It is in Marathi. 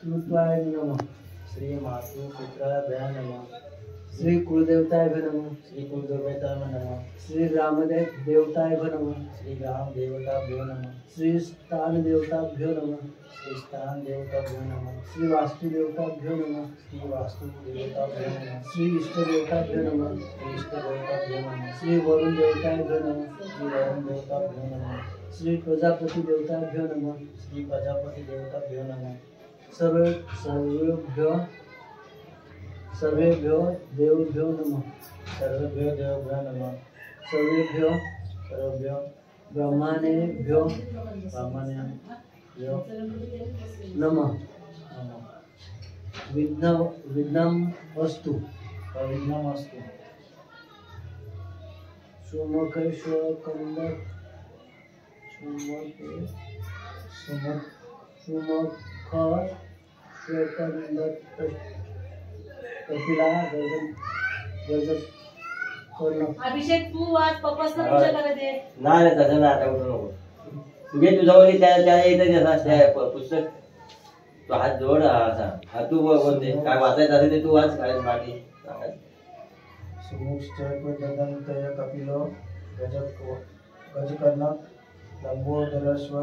मातृत्वाय नमः। श्री मातृपुत्राभ्यां नमः। श्री कुलदेवताय नमः। श्री कुलदेवताय नमः। श्री ग्रामदेव देवताय नमः। श्री ग्राम देवताभ्यो नमः। श्री स्थान देवताभ्यो नमः। श्री स्थान देवताभ्यो नमः। श्री वास्तु देवताभ्यो नमः। श्री वास्तु देवताभ्यो नमः। श्री इष्ट देवताभ्यो नमः। श्री इष्ट देवताभ्यो नमः। श्री वरुण देवताभ्यो नमः। श्री वरुण देवताभ्यो नमः। श्री प्रजापति देवताभ्यो नमः। श्री प्रजापति देवताभ्यो नमः। सर्वेभ्यो देवभ्यो नमः। सर्वेभ्यो देवभ्यो नमः। सर्वेभ्यो ब्रह्मणेभ्यो नमः। विघ्नम् अस्तु। विघ्नम् अस्तु। सुमुख कपिला गजब अभिषेक तू आज पप्पासला पूजा करायचे नाही तसं नाही आता उठू नको तुझे तुझ्यावरी त्या येतं पुस्तक तो हात जोड असा हा तू बोलते काय वाचायचं असेल ते तू वाच काय बाकी कपिलो गजकर्ण लंबोदरस्व